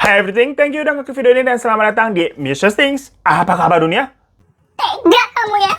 Hi everything, thank you udah ngeklik video ini dan selamat datang di Mr. Things. Apa kabar dunia? Tega kamu ya.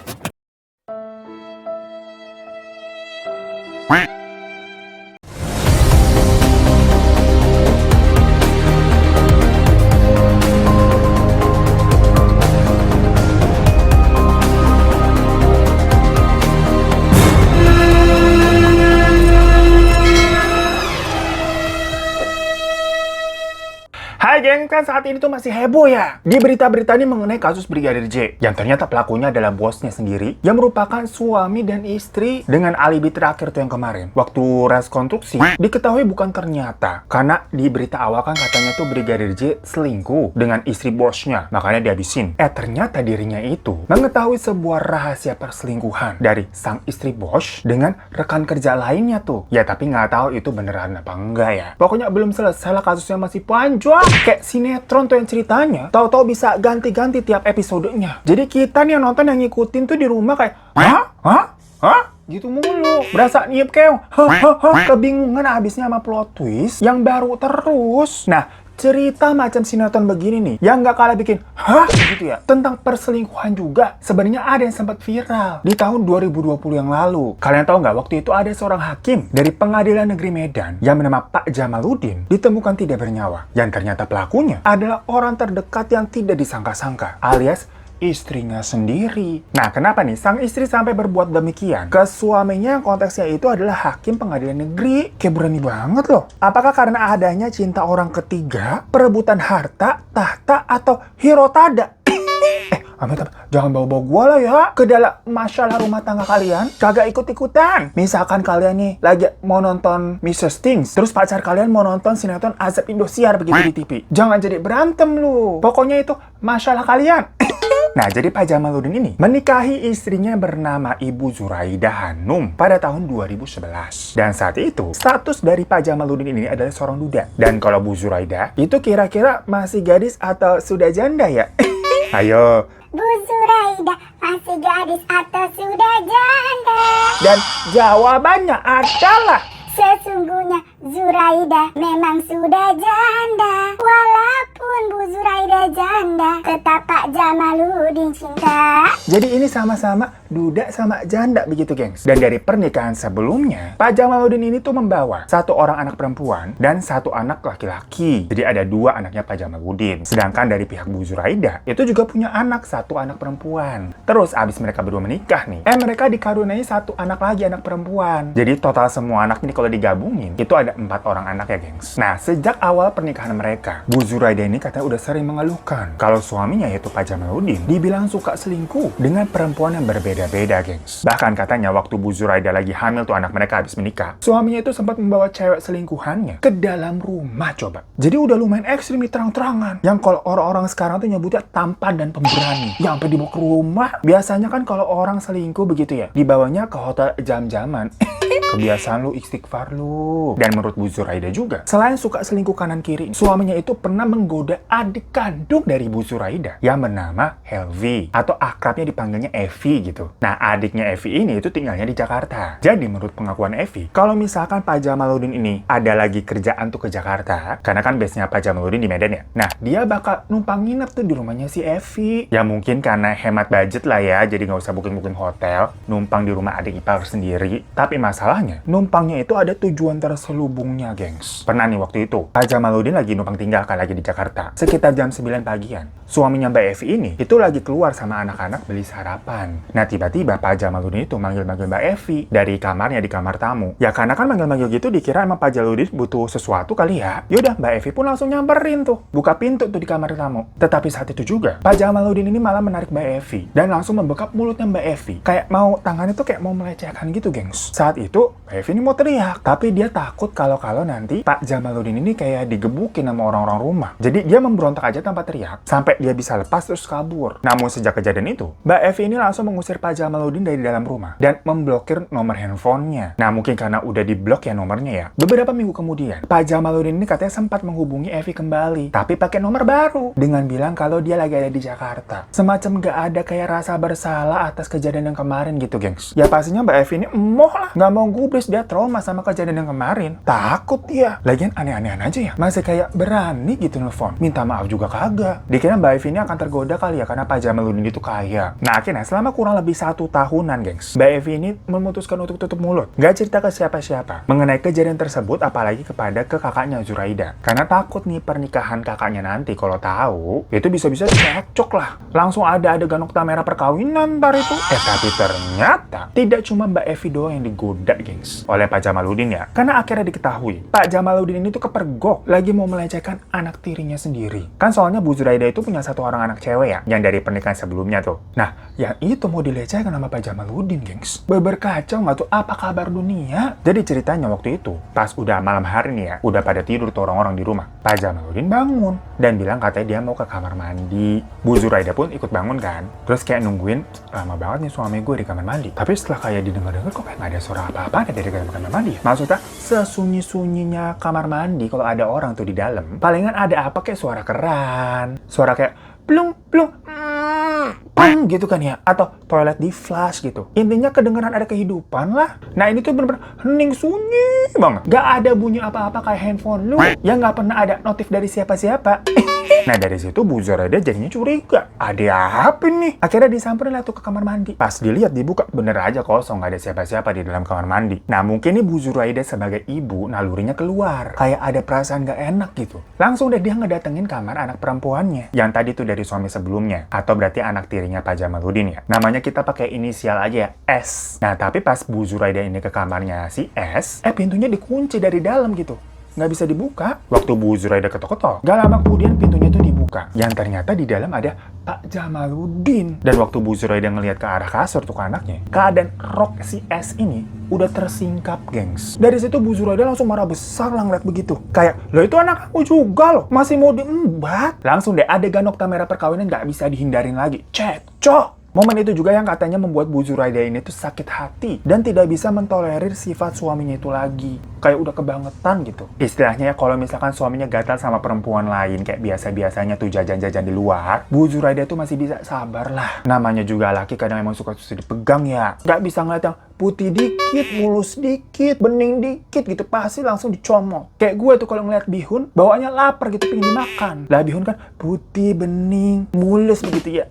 Hai geng, kan saat ini tuh masih heboh ya di berita-berita ini mengenai kasus Brigadir J yang ternyata pelakunya adalah bosnya sendiri yang merupakan suami dan istri dengan alibi terakhir tuh yang kemarin waktu rekonstruksi diketahui bukan ternyata karena di berita awal kan katanya tuh Brigadir J selingkuh dengan istri bosnya makanya dihabisin. Ternyata dirinya itu mengetahui sebuah rahasia perselingkuhan dari sang istri bos dengan rekan kerja lainnya tuh ya, tapi nggak tahu itu beneran apa enggak ya. Pokoknya belum selesai lah, kasusnya masih panjang kayak sinetron tuh yang ceritanya tahu-tahu bisa ganti-ganti tiap episodenya. Jadi kita nih yang nonton yang ngikutin tuh di rumah kayak hah gitu mulu, berasa niep keong, kebingungan abisnya sama plot twist yang baru terus. Nah, cerita macam sinetron begini nih, yang nggak kalah bikin gitu ya, tentang perselingkuhan juga sebenarnya ada yang sempat viral di tahun 2020 yang lalu. Kalian tahu nggak, waktu itu ada seorang hakim dari Pengadilan Negeri Medan yang bernama Pak Jamaludin ditemukan tidak bernyawa, yang ternyata pelakunya adalah orang terdekat yang tidak disangka-sangka, alias istrinya sendiri. Nah, kenapa nih sang istri sampai berbuat demikian ke suaminya yang konteksnya itu adalah hakim pengadilan negeri? Kayak berani banget loh. Apakah karena adanya cinta orang ketiga, perebutan harta, tahta, atau hirotada? Amit, jangan bawa-bawa gua lah ya ke dalam masalah rumah tangga kalian. Kagak ikut-ikutan. Misalkan kalian nih lagi mau nonton Mr. Things, terus pacar kalian mau nonton sinetron Azab Indosiar begitu di TV. Jangan jadi berantem lu. Pokoknya itu masalah kalian. Nah, jadi Pak Jamaludin ini menikahi istrinya bernama Ibu Zuraida Hanum pada tahun 2011. Dan saat itu, status dari Pak Jamaludin ini adalah seorang duda. Dan kalau Bu Zuraida, itu kira-kira masih gadis atau sudah janda ya? Ayo. Bu Zuraida masih gadis atau sudah janda? Dan jawabannya adalah Sesungguhnya Zuraida memang sudah janda. Walaupun Bu Zuraida janda, tetap Pak Jamaludin cinta. jadi ini sama-sama duda sama janda begitu, gengs. Dan dari pernikahan sebelumnya, Pak Jamaludin ini tuh membawa satu orang anak perempuan dan satu anak laki-laki. Jadi ada dua anaknya Pak Jamaludin. Sedangkan dari pihak Bu Zuraida itu juga punya satu anak perempuan. Terus abis mereka berdua menikah nih, mereka dikaruniai satu anak lagi, anak perempuan. Jadi total semua anak ini kalau digabungin itu ada 4 orang anak ya, gengs. Nah, sejak awal pernikahan mereka, Bu Zuraida ini katanya udah sering mengeluhkan kalau suaminya yaitu Pak Jamaludin dibilang suka selingkuh dengan perempuan yang berbeda-beda, gengs. Bahkan katanya waktu Bu Zuraida lagi hamil tuh anak mereka habis menikah, suaminya itu sempat membawa cewek selingkuhannya ke dalam rumah coba. Jadi udah lumayan ekstrim terang-terangan. Yang kalau orang-orang sekarang tuh nyebutnya tampan dan pemberani. Yang sampai dibawa ke rumah. Biasanya kan kalau orang selingkuh begitu ya, dibawanya ke hotel jam-jaman. Kebiasaan lu, istighfar lu. Dan menurut Bu Zuraida juga, selain suka selingkuh kanan kiri, suaminya itu pernah menggoda adik kandung dari Bu Zuraida yang bernama Helvi, atau akrabnya dipanggilnya Evi gitu. Nah, adiknya Evi ini itu tinggalnya di Jakarta. Jadi menurut pengakuan Evi, kalau misalkan Pak Jamaludin ini ada lagi kerjaan tuh ke Jakarta, karena kan base-nya Pak Jamaludin di Medan ya. Nah, dia bakal numpang nginep tuh di rumahnya si Evi. Ya mungkin karena hemat budget lah ya, jadi nggak usah booking-booking hotel, numpang di rumah adik ipar sendiri. Tapi masalahnya, numpangnya itu ada tujuan terselubungnya, gengs. Pernah nih waktu itu, Pak Jamaludin lagi numpang tinggal kan lagi di Jakarta. Sekitar jam 9 pagian. Suaminya Mbak Evi ini itu lagi keluar sama anak-anak beli sarapan. Nah, tiba-tiba Pak Jamaludin itu manggil-manggil Mbak Evi dari kamarnya di kamar tamu. Ya karena kan manggil-manggil gitu dikira emang Pak Jamaludin butuh sesuatu kali ya. Yaudah, Mbak Evi pun langsung nyamperin tuh. Buka pintu tuh di kamar tamu. Tetapi saat itu juga, Pak Jamaludin ini malah menarik Mbak Evi dan langsung membekap mulutnya Mbak Evi. Kayak mau, tangannya tuh kayak mau melecehkan gitu, gengs. Saat itu, Mbak Evi ini mau teriak, tapi dia takut kalau nanti Pak Jamaludin ini kayak digebukin sama orang-orang rumah. Jadi dia memberontak aja tanpa teriak, sampai dia bisa lepas terus kabur. Namun sejak kejadian itu, Mbak Evi ini langsung mengusir Pak Jamaludin dari dalam rumah dan memblokir nomor handphonenya. Nah, mungkin karena udah diblok ya nomornya ya. Beberapa minggu kemudian, Pak Jamaludin ini katanya sempat menghubungi Evi kembali, tapi pakai nomor baru dengan bilang kalau dia lagi ada di Jakarta. Semacam gak ada kayak rasa bersalah atas kejadian yang kemarin gitu, gengs. Ya pastinya Mbak Evi ini emoh lah, gak mau gubris, dia trauma sama kejadian yang kemarin. Takut dia. Lagian aneh-anehan aja ya. Masih kayak berani gitu nelfon. Minta maaf juga kagak. Dikira Mbak Evi ini akan tergoda kali ya karena Pak Jamaluddin itu kaya. Nah akhirnya selama kurang lebih 1 tahunan gengs, Mbak Evi ini memutuskan untuk tutup mulut. Gak cerita ke siapa-siapa mengenai kejadian tersebut, apalagi kepada ke kakaknya Zuraida. Karena takut nih pernikahan kakaknya nanti kalau tahu, itu bisa-bisa cekcok lah. Langsung ada adegan nokta merah perkawinan ntar itu. Tapi ternyata tidak cuma Mbak Evi doang yang digoda gengs oleh Pak Jamaluddin ya. Karena akhirnya diketahui Pak Jamaluddin ini tuh kepergok lagi mau melecehkan anak tirinya sendiri. Kan soalnya Bu Zuraida itu punya 1 orang anak cewek ya, yang dari pernikahan sebelumnya tuh. Nah, yang itu mau dilecehkan sama Pak Jamaluddin gengs. Berkacau nggak tuh apa kabar dunia? Jadi ceritanya waktu itu pas udah malam hari nih ya, udah pada tidur tuh orang-orang di rumah, Pak Jamaluddin bangun dan bilang katanya dia mau ke kamar mandi. Bu Zuraida pun ikut bangun kan, terus kayak nungguin, lama banget nih suami gue di kamar mandi. Tapi setelah kayak didengar-dengar kok kayak nggak ada suara apa-apa dari kamar mandi ya. Maksudnya sesunyi-sunyinya kamar mandi kalau ada orang tuh di dalam, palingan ada apa kayak suara keran, suara kayak plung plung pang gitu kan ya, atau toilet di flush gitu. Intinya kedengeran ada kehidupan lah. Nah ini tuh bener-bener hening sunyi banget, gak ada bunyi apa-apa kayak handphone lu yang gak pernah ada notif dari siapa-siapa. Nah dari situ Bu Zuraida jadinya curiga, ada apa nih? Akhirnya disamperin lah tuh ke kamar mandi. Pas dilihat dibuka, bener aja kosong, gak ada siapa-siapa di dalam kamar mandi. Nah mungkin nih Bu Zuraida sebagai ibu nalurinya keluar, kayak ada perasaan gak enak gitu. Langsung deh dia ngedatengin kamar anak perempuannya yang tadi tuh dari suami sebelumnya, atau berarti anak tirinya Pak Jamaluddin ya. Namanya kita pakai inisial aja ya, S. Nah tapi pas Bu Zuraida ini ke kamarnya si S, pintunya dikunci dari dalam gitu, nggak bisa dibuka. Waktu Bu Zuraida ketok-ketok, gak lama kemudian pintunya tuh dibuka. Yang ternyata di dalam ada Pak Jamaluddin. Dan waktu Bu Zuraida ngelihat ke arah kasur tuh ke anaknya, keadaan rok si S ini udah tersingkap gengs. Dari situ Bu Zuraida langsung marah besar lah ngeliat begitu. Kayak, loh itu anak aku juga loh, masih mau diembat. Langsung deh adegan nokta merah perkawinan nggak bisa dihindarin lagi. Cekcok. Momen itu juga yang katanya membuat Bu Zuraida ini tuh sakit hati dan tidak bisa mentolerir sifat suaminya itu lagi. Kayak udah kebangetan gitu. Istilahnya ya kalau misalkan suaminya gatal sama perempuan lain kayak biasa-biasanya tuh jajan-jajan di luar, Bu Zuraida tuh masih bisa sabar lah. Namanya juga laki kadang emang suka susah dipegang ya. Gak bisa ngeliat yang putih dikit, mulus dikit, bening dikit gitu, pasti langsung dicomot. Kayak gue tuh kalau ngeliat bihun, bawaannya lapar gitu, pengen dimakan. Lah bihun kan putih, bening, mulus begitu ya.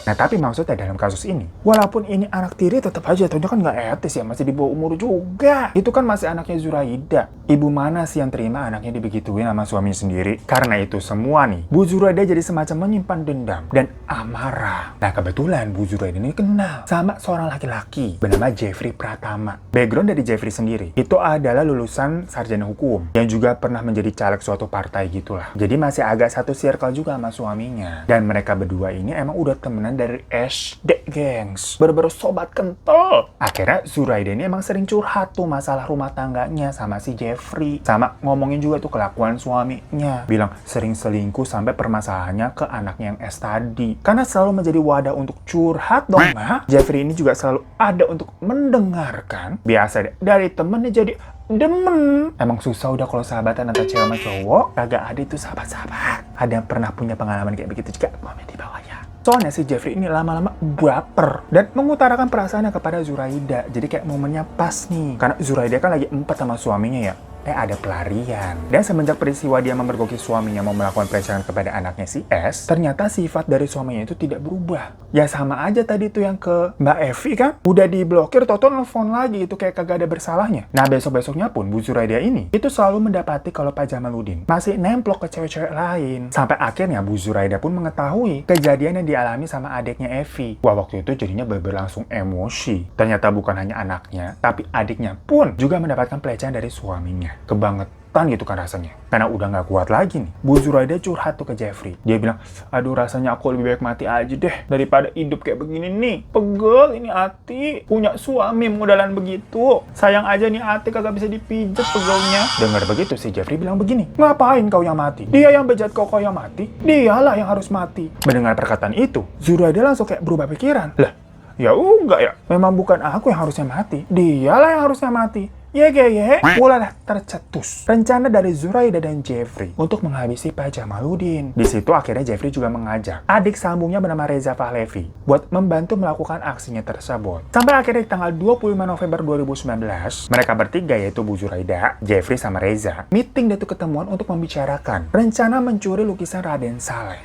Nah tapi maksudnya dalam kasus ini, walaupun ini anak tiri tetap aja jatuhnya kan nggak etis ya, masih di bawah umur juga. Itu kan masih anaknya Zuraida. Ibu mana sih yang terima anaknya dibegituin sama suaminya sendiri? Karena itu semua nih, Bu Zuraida jadi semacam menyimpan dendam dan amarah. Nah kebetulan Bu Zuraida ini kenal sama seorang laki-laki bernama Jeffrey Pratama. Background dari Jeffrey sendiri, itu adalah lulusan sarjana hukum yang juga pernah menjadi caleg suatu partai gitulah. Jadi masih agak satu circle juga sama suaminya. Dan mereka berdua ini emang udah temenan dari SD gengs, bener-bener sobat kental. Akhirnya Zuraida ini emang sering curhat tuh masalah rumah tangganya sama si Jeffrey, sama ngomongin juga tuh kelakuan suaminya, bilang sering selingkuh sampai permasalahannya ke anaknya yang S tadi. Karena selalu menjadi wadah untuk curhat dong mah, Jeffrey ini juga selalu ada untuk mendengarkan. Biasa deh, dari temennya jadi demen. Emang susah udah kalau sahabatan antara cewek sama cowok, kagak ada itu sahabat-sahabat. Ada yang pernah punya pengalaman kayak begitu juga? Komen di bawah ya. Soalnya si Jeffrey ini lama-lama baper dan mengutarakan perasaannya kepada Zuraida. Jadi kayak momennya pas nih. Karena Zuraida kan lagi empat sama suaminya ya. Ada pelarian. Dan semenjak peristiwa dia memergoki suaminya mau melakukan pelecehan kepada anaknya si S, ternyata sifat dari suaminya itu tidak berubah. Ya sama aja tadi tuh yang ke Mbak Evi kan, udah diblokir, toto nelfon lagi, itu kayak kagak ada bersalahnya. Nah besok-besoknya pun Bu Zuraida ini itu selalu mendapati kalau Pak Jamaluddin masih nemplok ke cewek-cewek lain. Sampai akhirnya Bu Zuraida pun mengetahui kejadian yang dialami sama adiknya Evi. Wah waktu itu jadinya berlangsung emosi. Ternyata bukan hanya anaknya, tapi adiknya pun juga mendapatkan pelecehan dari suaminya. Kebangetan gitu kan rasanya. Karena udah gak kuat lagi nih, Bu Zuraida curhat tuh ke Jeffrey. Dia bilang, aduh rasanya aku lebih baik mati aja deh daripada hidup kayak begini nih. Pegel ini hati, punya suami modalan begitu. Sayang aja nih hati kagak bisa dipijet pegelnya. Dengar begitu si Jeffrey bilang begini, ngapain kau yang mati? Dia yang bejat kau yang mati? Dialah yang harus mati. Mendengar perkataan itu, Zuraida langsung kayak berubah pikiran. Lah, ya enggak ya, memang bukan aku yang harusnya mati. Dialah yang harusnya mati. mulailah tercetus rencana dari Zuraida dan Jeffrey untuk menghabisi Pak Jamaluddin. Di situ akhirnya Jeffrey juga mengajak adik sambungnya bernama Reza Pahlavi buat membantu melakukan aksinya tersebut. Sampai akhirnya di tanggal 25 November 2019, mereka bertiga yaitu Bu Zuraida, Jeffrey sama Reza meeting dan ketemuan untuk membicarakan rencana mencuri lukisan Raden Saleh.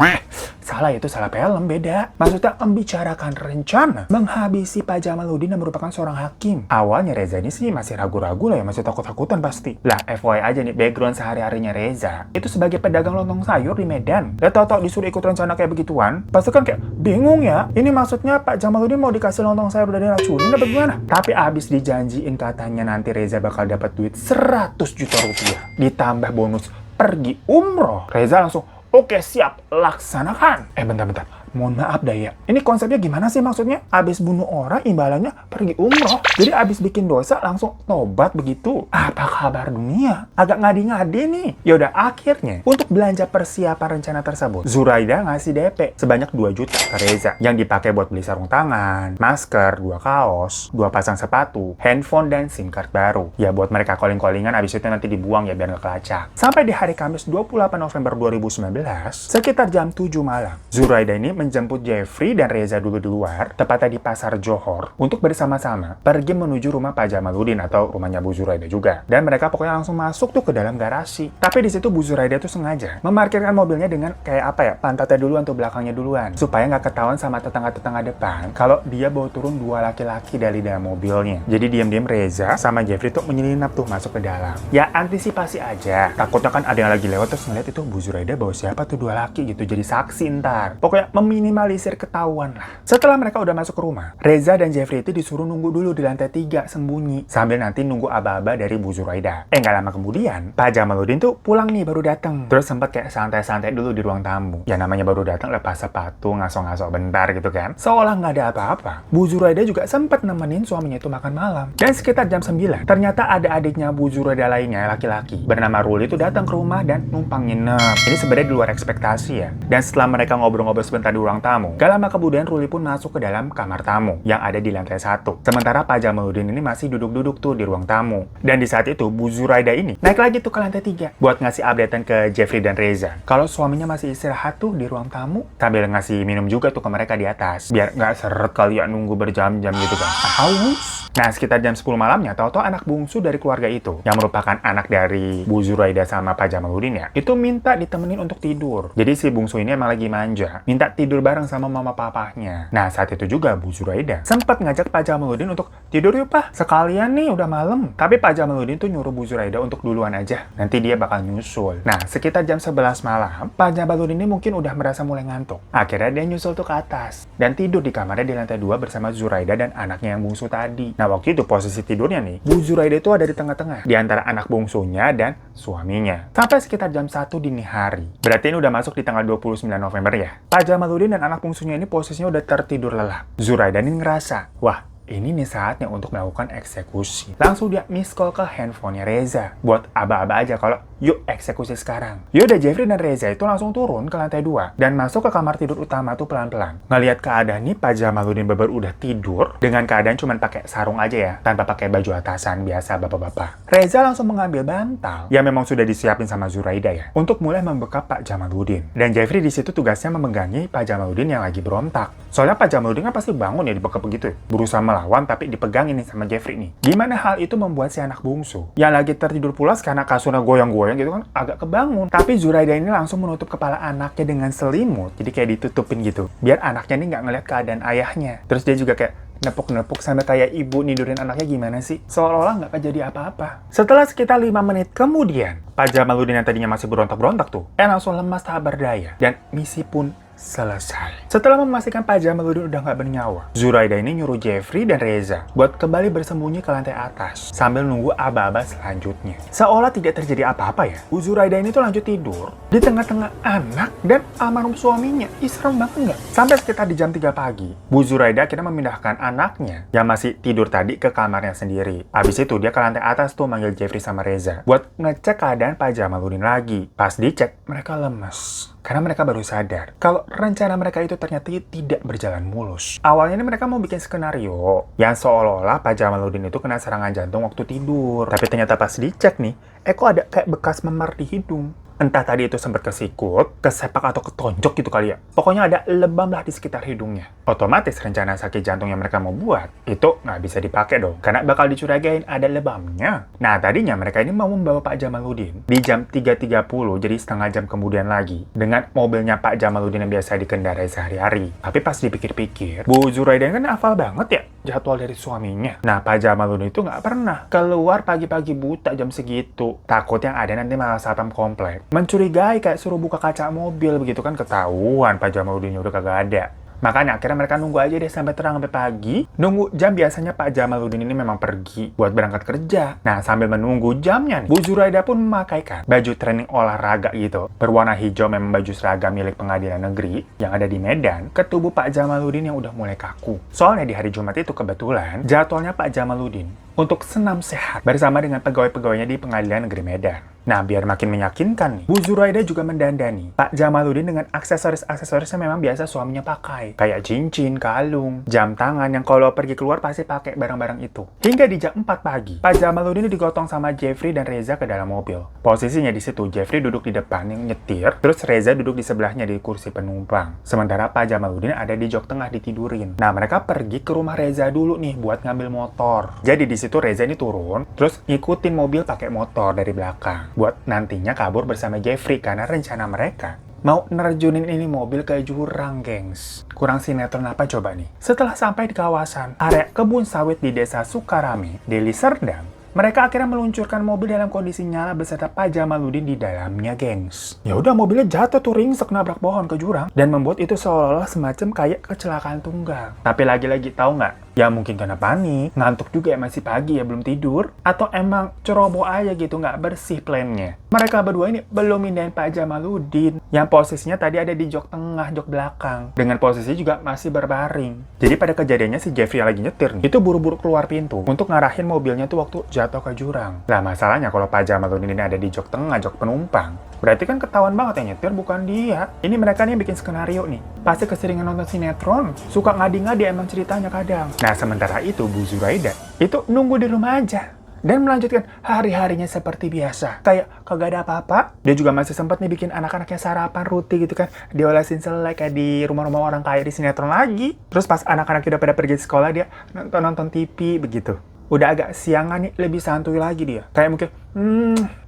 Salah itu salah film, beda. Maksudnya membicarakan rencana menghabisi Pak Jamaluddin yang merupakan seorang hakim. Awalnya Reza ini sih masih ragu-ragu lah ya, masih takut-takutan pasti. Lah FYI aja nih, background sehari-harinya Reza itu sebagai pedagang lontong sayur di Medan. Dan tau-tau disuruh ikut rencana kayak begituan, pasti kan kayak bingung ya. Ini maksudnya Pak Jamaluddin mau dikasih lontong sayur dari racunin apa gimana? Tapi abis dijanjiin katanya nanti Reza bakal dapat duit 100 juta rupiah. Ditambah bonus pergi umroh. Reza langsung, oke siap, laksanakan. Bentar. Mohon maaf dah ya. Ini konsepnya gimana sih maksudnya? Abis bunuh orang, imbalannya pergi umroh. Jadi abis bikin dosa langsung tobat begitu. Apa kabar dunia? Agak ngadi-ngadi nih. Yaudah akhirnya, untuk belanja persiapan rencana tersebut, Zuraida ngasih DP sebanyak 2 juta ke Reza. Yang dipakai buat beli sarung tangan, masker, 2 kaos, 2 pasang sepatu, handphone, dan SIM card baru. Ya buat mereka calling-callingan abis itu nanti dibuang ya biar nggak kelacak. Sampai di hari Kamis 28 November 2019, sekitar jam 7 malam, Zuraida ini menjemput Jeffrey dan Reza dulu di luar, tepatnya di Pasar Johor, untuk bersama-sama pergi menuju rumah Pak Jamaluddin atau rumahnya Bu Zuraida juga. Dan mereka pokoknya langsung masuk tuh ke dalam garasi. Tapi di situ Bu Zuraida tuh sengaja memarkirkan mobilnya dengan kayak apa ya, pantatnya duluan tuh belakangnya duluan, supaya nggak ketahuan sama tetangga-tetangga depan kalau dia bawa turun 2 laki-laki dari dalam mobilnya. Jadi diam-diam Reza sama Jeffrey tuh menyelinap tuh masuk ke dalam. Ya antisipasi aja. Takutnya kan ada yang lagi lewat terus ngeliat itu Bu Zuraida bawa siapa tuh 2 laki gitu, jadi saksi ntar. Pokoknya meminimalisir ketahuan lah. Setelah mereka udah masuk ke rumah, Reza dan Jeffrey itu disuruh nunggu dulu di lantai 3 sembunyi sambil nanti nunggu aba-aba dari Bu Zuraida. Nggak lama kemudian, Pak Jamaluddin tuh pulang nih baru datang. Terus sempat kayak santai-santai dulu di ruang tamu. Ya namanya baru datang lepas sepatu, ngaso-ngaso bentar gitu kan. Seolah nggak ada apa-apa. Bu Zuraida juga sempat nemenin suaminya itu makan malam. Dan sekitar jam 9, ternyata ada adiknya Bu Zuraida lainnya, laki-laki, bernama Ruli itu datang ke rumah dan numpang nginep. Ini sebenarnya di luar ekspektasi ya. Dan setelah mereka ngobrol-ngobrol sebentar di ruang tamu, gak lama kemudian Ruli pun masuk ke dalam kamar tamu yang ada di lantai 1. Sementara Pak Jamaluddin ini masih duduk-duduk tuh di ruang tamu. Dan di saat itu Bu Zuraida ini naik lagi tuh ke lantai 3 buat ngasih updatean ke Jeffrey dan Reza kalau suaminya masih istirahat tuh di ruang tamu, sambil ngasih minum juga tuh ke mereka di atas biar nggak seret kali ya nunggu berjam-jam gitu kan. Haus. Nah sekitar jam 10 malamnya, tahu-tahu anak bungsu dari keluarga itu yang merupakan anak dari Bu Zuraida sama Pak Jamaluddin ya, itu minta ditemenin untuk tidur. Jadi si bungsu ini emang lagi manja, minta tidur bareng sama mama papahnya. Nah saat itu juga Bu Zuraida sempat ngajak Pak Jamaluddin untuk tidur yuk Pak, sekalian nih udah malam. Tapi Pak Jamaluddin tuh nyuruh Bu Zuraida untuk duluan aja, nanti dia bakal nyusul. Nah sekitar jam 11 malam, Pak Jamaluddin ini mungkin udah merasa mulai ngantuk. Akhirnya dia nyusul tuh ke atas dan tidur di kamarnya di lantai 2 bersama Zuraida dan anaknya yang bungsu tadi. Nah waktu itu posisi tidurnya nih, Bu Zuraida itu ada di tengah-tengah di antara anak bungsunya dan suaminya. Sampai sekitar jam 1 dini hari. Berarti ini udah masuk di tanggal 29 November ya. Pak Jamaluddin dan anak bungsunya ini posisinya udah tertidur lelap. Zuraida ini ngerasa, wah ini nih saatnya untuk melakukan eksekusi. Langsung dia miss call ke handphonenya Reza buat aba-aba aja kalau yuk eksekusi sekarang. Yaudah Jeffrey dan Reza itu langsung turun ke lantai 2 dan masuk ke kamar tidur utama tuh pelan-pelan. Ngelihat keadaan nih Pak Jamaluddin beber udah tidur dengan keadaan cuman pakai sarung aja ya, tanpa pakai baju atasan biasa bapak-bapak. Reza langsung mengambil bantal yang memang sudah disiapin sama Zuraida ya untuk mulai membekap Pak Jamaluddin. Dan Jeffrey di situ tugasnya memegangi Pak Jamaluddin yang lagi berontak. Soalnya Pak Jamaluddin kan pasti bangun ya dibekap begitu ya, berusaha melawan tapi dipegangin nih sama Jeffrey nih. Gimana hal itu membuat si anak bungsu yang lagi tertidur pulas karena kasurnya goyang-goyang gitu kan agak kebangun. Tapi Zuraida ini langsung menutup kepala anaknya dengan selimut, jadi kayak ditutupin gitu biar anaknya nih nggak ngeliat keadaan ayahnya. Terus dia juga kayak nepuk-nepuk sampai kayak ibu nidurin anaknya gimana sih, seolah-olah nggak kejadi apa-apa. Setelah sekitar 5 menit kemudian, Pak Jamaluddin yang tadinya masih berontak-berontak tuh langsung lemas tak berdaya dan misi pun selesai. Setelah memastikan Pak Jamaluddin udah nggak bernyawa, Zuraida ini nyuruh Jeffrey dan Reza buat kembali bersembunyi ke lantai atas sambil nunggu aba-aba selanjutnya. Seolah tidak terjadi apa-apa ya, Bu Zuraida ini tuh lanjut tidur di tengah-tengah anak dan almarhum suaminya. Ih, serem banget nggak? Sampai sekitar di jam 3 pagi, Bu Zuraida akhirnya memindahkan anaknya yang masih tidur tadi ke kamarnya sendiri. Habis itu dia ke lantai atas tuh manggil Jeffrey sama Reza buat ngecek keadaan Pak Jamaluddin lagi. Pas dicek, mereka lemes. Karena mereka baru sadar kalau rencana mereka itu ternyata tidak berjalan mulus. Awalnya ini mereka mau bikin skenario yang seolah-olah Pak Jamaluddin itu kena serangan jantung waktu tidur. Tapi ternyata pas dicek nih, kok ada kayak bekas memar di hidung. Entah tadi itu sempat kesikut, kesepak atau ketonjok gitu kali ya. Pokoknya ada lebam lah di sekitar hidungnya. Otomatis rencana sakit jantung yang mereka mau buat, itu nggak bisa dipakai dong. Karena bakal dicuragain ada lebamnya. Nah, tadinya mereka ini mau membawa Pak Jamaluddin di jam 3.30, jadi setengah jam kemudian lagi. Dengan mobilnya Pak Jamaluddin yang biasa dikendarai sehari-hari. Tapi pas dipikir-pikir, Bu Zuraida kan hafal banget ya jadwal dari suaminya. Nah, Pak Jamaluddin itu nggak pernah keluar pagi-pagi buta jam segitu. Takut yang ada nanti malah satpam komplek mencurigai kayak suruh buka kaca mobil begitu kan ketahuan Pak Jamaluddinnya udah kagak ada. Makanya akhirnya mereka nunggu aja deh sampai terang sampai pagi. Nunggu jam biasanya Pak Jamaluddin ini memang pergi buat berangkat kerja. Nah, sambil menunggu jamnya nih, Bu Zuraida pun memakaikan baju training olahraga gitu. Berwarna hijau memang baju seragam milik pengadilan negeri yang ada di Medan ke tubuh Pak Jamaluddin yang udah mulai kaku. Soalnya di hari Jumat itu kebetulan jadwalnya Pak Jamaluddin untuk senam sehat bersama dengan pegawai-pegawainya di pengadilan negeri Medan. Nah, biar makin meyakinkan nih, Bu Zuraida juga mendandani Pak Jamaluddin dengan aksesoris-aksesoris yang memang biasa suaminya pakai. Kayak cincin, kalung, jam tangan yang kalau pergi keluar pasti pakai barang-barang itu. Hingga di jam 4 pagi, Pak Jamaluddin digotong sama Jeffrey dan Reza ke dalam mobil. Posisinya di situ, Jeffrey duduk di depan yang nyetir, terus Reza duduk di sebelahnya di kursi penumpang. Sementara Pak Jamaluddin ada di jok tengah ditidurin. Nah, mereka pergi ke rumah Reza dulu nih buat ngambil motor. Jadi di situ Reza ini turun, terus ngikutin mobil pakai motor dari belakang. Buat nantinya kabur bersama Jeffrey karena rencana mereka mau nerjunin ini mobil ke jurang, gengs. Kurang sinetron apa coba nih? Setelah sampai di kawasan area kebun sawit di desa Sukarame, Deli Serdang, mereka akhirnya meluncurkan mobil dalam kondisi nyala beserta Pak Jamaluddin di dalamnya, gengs. Ya udah, mobilnya jatuh tuh ringsek nabrak pohon ke jurang dan membuat itu seolah-olah semacam kayak kecelakaan tunggal. Tapi lagi-lagi tahu nggak? Ya mungkin karena panik, ngantuk juga ya masih pagi ya belum tidur, atau emang ceroboh aja gitu nggak bersih plannya. Mereka berdua ini belum mindahin Pak Jamaluddin yang posisinya tadi ada di jok tengah, jok belakang. Dengan posisi juga masih berbaring. Jadi pada kejadiannya si Jeffrey yang lagi nyetir nih, itu buru-buru keluar pintu untuk ngarahin mobilnya tuh waktu jatuh ke jurang. Lah masalahnya kalau Pak Jamaluddin ini ada di jok tengah, jok penumpang, berarti kan ketahuan banget yang nyetir bukan dia. Ini mereka nih yang bikin skenario nih. Pasti keseringan nonton sinetron, suka ngadi-ngadi emang ceritanya kadang. Nah, sementara itu Bu Zuraida itu nunggu di rumah aja dan melanjutkan hari-harinya seperti biasa. Kayak kagak ada apa-apa. Dia juga masih sempat nih bikin anak-anaknya sarapan roti gitu kan. Diolesin selai kayak di rumah-rumah orang kaya di sinetron lagi. Terus pas anak-anak udah pada pergi sekolah, dia nonton TV begitu. Udah agak siangan nih, lebih santuy lagi dia. Kayak mungkin,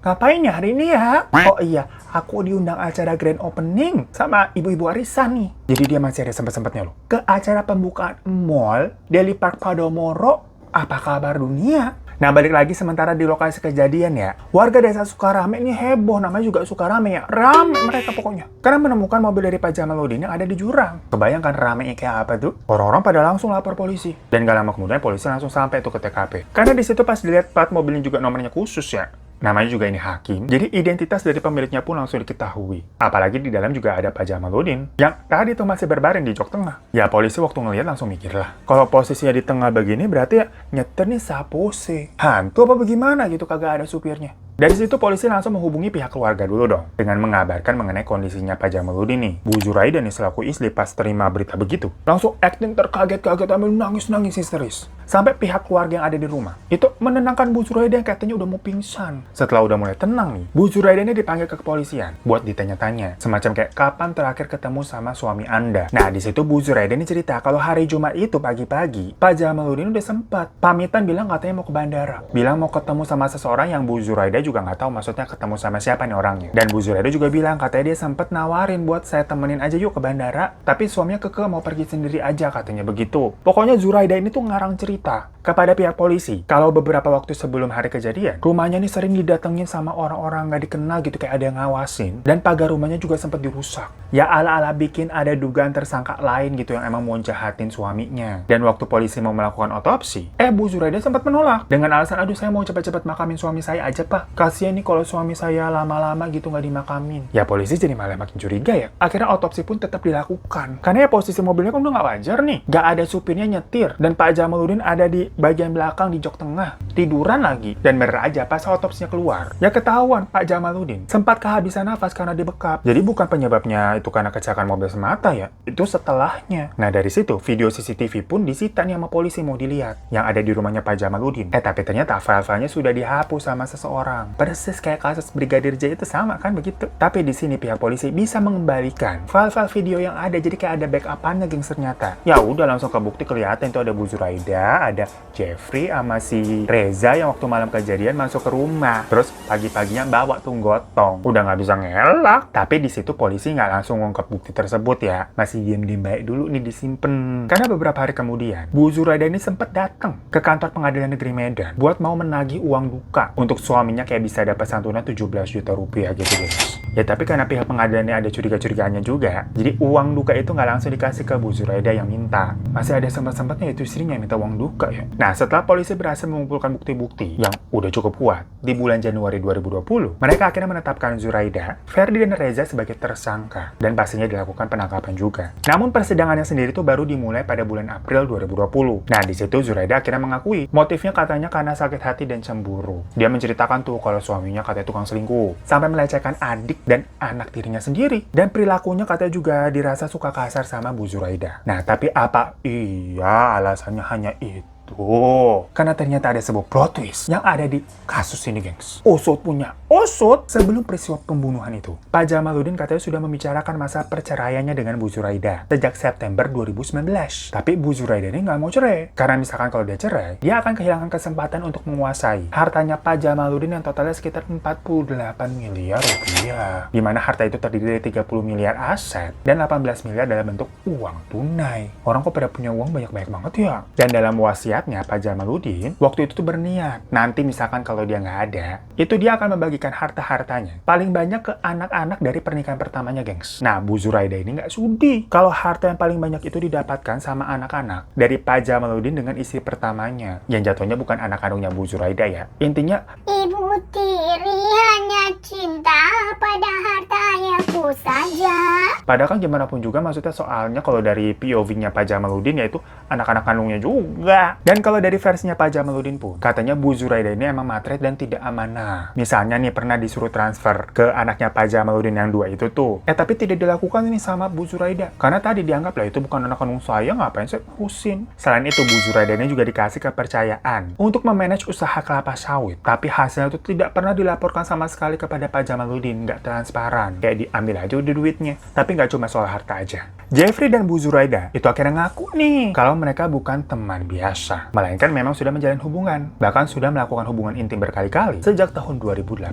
ngapain ya hari ini ya? Oh iya, aku diundang acara grand opening sama ibu-ibu arisan nih. Jadi dia masih ada sempet-sempetnya loh. Ke acara pembukaan mall, Deli Park Podomoro. Apa kabar dunia? Nah, balik lagi sementara di lokasi kejadian ya. Warga desa Sukarame ini heboh, namanya juga Sukarame ya. Rame mereka pokoknya. Karena menemukan mobil dari Pak Jamaluddin yang ada di jurang. Kebayangkan ramenya kayak apa tuh? Orang-orang pada langsung lapor polisi. Dan gak lama kemudian polisi langsung sampai tuh ke TKP. Karena di situ pas dilihat plat mobilnya juga nomornya khusus ya. Namanya juga ini Hakim, jadi identitas dari pemiliknya pun langsung diketahui. Apalagi di dalam juga ada Pak Jamaluddin, yang tadi tuh masih berbaring di jok tengah. Ya polisi waktu ngeliat langsung mikir lah, kalau posisinya di tengah begini berarti ya nyetir nih sapose. Hantu apa bagaimana gitu kagak ada supirnya. Dari situ polisi langsung menghubungi pihak keluarga dulu dong, dengan mengabarkan mengenai kondisinya Pak Jamaluddin nih. Bu Zuraida nih selaku istri pas terima berita begitu, langsung acting terkaget-kaget ambil nangis-nangis histeris. Sampai pihak keluarga yang ada di rumah itu menenangkan Bu Zuraida yang katanya udah mau pingsan. Setelah udah mulai tenang nih, Bu Zuraida ini dipanggil ke kepolisian buat ditanya-tanya, semacam kayak kapan terakhir ketemu sama suami Anda. Nah di situ Bu Zuraida ini cerita kalau hari Jumat itu pagi-pagi Pak Jamaluddin udah sempat pamitan bilang katanya mau ke bandara, bilang mau ketemu sama seseorang yang Bu Zuraida juga nggak tahu maksudnya ketemu sama siapa nih orangnya. Dan Bu Zuraida juga bilang katanya dia sempat nawarin buat saya temenin aja yuk ke bandara, tapi suaminya keke mau pergi sendiri aja katanya begitu. Pokoknya Zuraida ini tuh ngarang cerita kepada pihak polisi kalau beberapa waktu sebelum hari kejadian rumahnya ini sering didatengin sama orang-orang nggak dikenal gitu, kayak ada yang ngawasin, dan pagar rumahnya juga sempat dirusak. Ya ala-ala bikin ada dugaan tersangka lain gitu yang emang mau jahatin suaminya. Dan waktu polisi mau melakukan otopsi, Bu Zuraida sempat menolak dengan alasan, aduh saya mau cepat-cepat makamin suami saya aja pak, kasian nih kalau suami saya lama-lama gitu nggak dimakamin. Ya polisi jadi malah makin curiga ya. Akhirnya otopsi pun tetap dilakukan karena ya posisi mobilnya kan udah nggak wajar nih, nggak ada supirnya nyetir dan Pak Jamaluddin ada di bagian belakang di jok tengah. Tiduran lagi. Dan bener aja pas otopsinya keluar, ya ketahuan Pak Jamaluddin sempat kehabisan nafas karena dibekap. Jadi bukan penyebabnya itu karena kecelakaan mobil semata ya, itu setelahnya. Nah dari situ video CCTV pun disita nih sama polisi mau dilihat yang ada di rumahnya Pak Jamaluddin. Tapi ternyata file-filenya sudah dihapus sama seseorang. Persis kayak kasus Brigadir J itu sama kan begitu. Tapi di sini pihak polisi bisa mengembalikan file-file video yang ada, jadi kayak ada backup-annya gengs ternyata. Ya udah langsung kebukti kelihatan itu ada Bu Zuraida, ada Jeffrey sama si Reza yang waktu malam kejadian masuk ke rumah. Terus pagi-paginya bawa tuh gotong. Udah nggak bisa ngelak. Tapi di situ polisi nggak langsung ngungkap bukti tersebut ya. Masih diem-diem baik dulu nih disimpen. Karena beberapa hari kemudian, Bu Zuraida ini sempat datang ke kantor pengadilan negeri Medan buat mau menagih uang duka untuk suaminya kayak bisa dapat santunan 17 juta rupiah gitu guys. Ya tapi karena pihak pengadilannya ada curiga-curiganya juga, jadi uang duka itu nggak langsung dikasih ke Bu Zuraida yang minta. Masih ada sempat-sempatnya itu istrinya yang minta uang duka ya. Nah setelah polisi berhasil mengumpulkan bukti-bukti yang udah cukup kuat, di bulan Januari 2020, mereka akhirnya menetapkan Zuraida, Ferdi dan Reza sebagai tersangka. Dan pastinya dilakukan penangkapan juga. Namun persidangannya sendiri itu baru dimulai pada bulan April 2020. Nah di situ Zuraida akhirnya mengakui, motifnya katanya karena sakit hati dan cemburu. Dia menceritakan tuh kalau suaminya katanya tukang selingkuh, sampai melecehkan adik dan anak tirinya sendiri. Dan perilakunya katanya juga dirasa suka kasar sama Bu Zuraida. Nah, tapi apa iya alasannya hanya itu? Karena ternyata ada sebuah plot twist yang ada di kasus ini, gengs. Usut punya usut. Sebelum peristiwa pembunuhan itu, Pak Jamaluddin katanya sudah membicarakan masa perceraiannya dengan Bu Zuraida sejak September 2019. Tapi Bu Zuraida ini nggak mau cerai. Karena misalkan kalau dia cerai, dia akan kehilangan kesempatan untuk menguasai hartanya Pak Jamaluddin yang totalnya sekitar 48 miliar rupiah. Dimana harta itu terdiri dari 30 miliar aset dan 18 miliar dalam bentuk uang tunai. Orang kok pada punya uang banyak-banyak banget ya? Dan dalam wasiat Pak Jamaluddin waktu itu tuh berniat nanti misalkan kalau dia nggak ada, itu dia akan membagikan harta-hartanya paling banyak ke anak-anak dari pernikahan pertamanya, gengs. Nah Bu Zuraida ini nggak sudi kalau harta yang paling banyak itu didapatkan sama anak-anak dari Pak Jamaluddin dengan istri pertamanya yang jatuhnya bukan anak kandungnya Bu Zuraida ya. Intinya Ibu tiri hanya cinta pada hartaku saja. padahal kan gimana pun juga maksudnya soalnya kalau dari POV-nya Pak Jamaluddin yaitu anak-anak kandungnya juga. Dan kalau dari versinya Pak Jamaluddin pun, katanya Bu Zuraida ini emang matre dan tidak amanah. Misalnya nih pernah disuruh transfer ke anaknya Pak Jamaluddin yang dua itu tuh. Tapi tidak dilakukan ini sama Bu Zuraida. Karena tadi dianggap lah itu bukan anak kandung saya, ngapain saya urusin. Selain itu Bu Zuraida ini juga dikasih kepercayaan untuk memanage usaha kelapa sawit. Tapi hasilnya itu tidak pernah dilaporkan sama sekali kepada Pak Jamaluddin, nggak transparan. Kayak diambil aja udah duitnya. Tapi nggak cuma soal harta aja. Jeffrey dan Bu Zuraida itu akhirnya ngaku nih kalau mereka bukan teman biasa, melainkan memang sudah menjalin hubungan. Bahkan sudah melakukan hubungan intim berkali-kali sejak tahun 2018.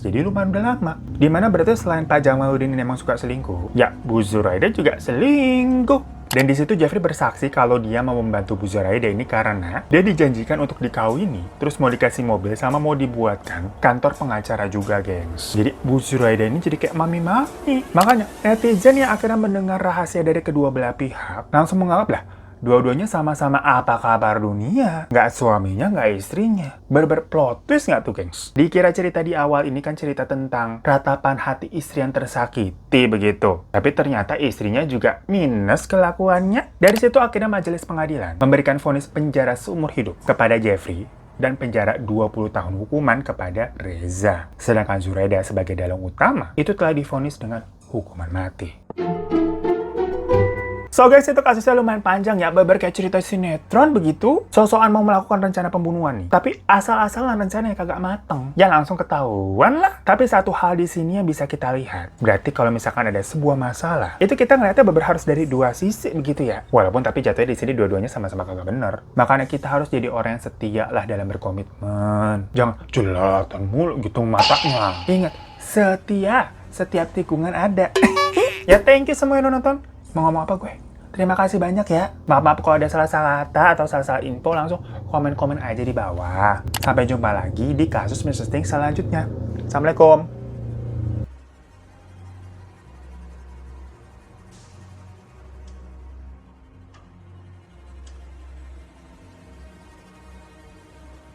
Jadi lumayan udah lama. Dimana berarti selain Pak Jamaluddin ini memang suka selingkuh, ya Bu Zuraida juga selingkuh. Dan di situ Jeffrey bersaksi kalau dia mau membantu Bu Zuraida ini karena dia dijanjikan untuk dikawini, terus mau dikasih mobil sama mau dibuatkan kantor pengacara juga, gengs. Jadi Bu Zuraida ini jadi kayak mami-mami. Makanya netizen yang akhirnya mendengar rahasia dari kedua belah pihak langsung menganggap lah dua-duanya sama-sama apa kabar dunia. Nggak suaminya, nggak istrinya. Plot twist nggak tuh, gengs? Dikira cerita di awal ini kan cerita tentang ratapan hati istri yang tersakiti begitu. Tapi ternyata istrinya juga minus kelakuannya. Dari situ akhirnya majelis pengadilan memberikan vonis penjara seumur hidup kepada Jeffrey dan penjara 20 tahun hukuman kepada Reza. Sedangkan Zuraida sebagai dalang utama itu telah divonis dengan hukuman mati. So guys, itu kasusnya lumayan panjang ya, beber kayak cerita sinetron begitu. Sosokan mau melakukan rencana pembunuhan nih, tapi asal-asalan rencananya kagak mateng, ya langsung ketahuan lah. Tapi satu hal di sini yang bisa kita lihat, berarti kalau misalkan ada sebuah masalah, itu kita ngeliatnya beber harus dari dua sisi begitu ya. Walaupun tapi jatuhnya di sini dua-duanya sama-sama kagak bener. Makanya kita harus jadi orang yang setia lah dalam berkomitmen. Jangan jelatan mulu gitu matanya. Ingat, setia, setiap tikungan ada. Ya thank you semua yang udah nonton. Mau ngomong apa gue? Terima kasih banyak ya. Maaf kalau ada salah-salah kata atau salah-salah info, langsung komen-komen aja di bawah. Sampai jumpa lagi di kasus Mr. Sting selanjutnya. Assalamualaikum.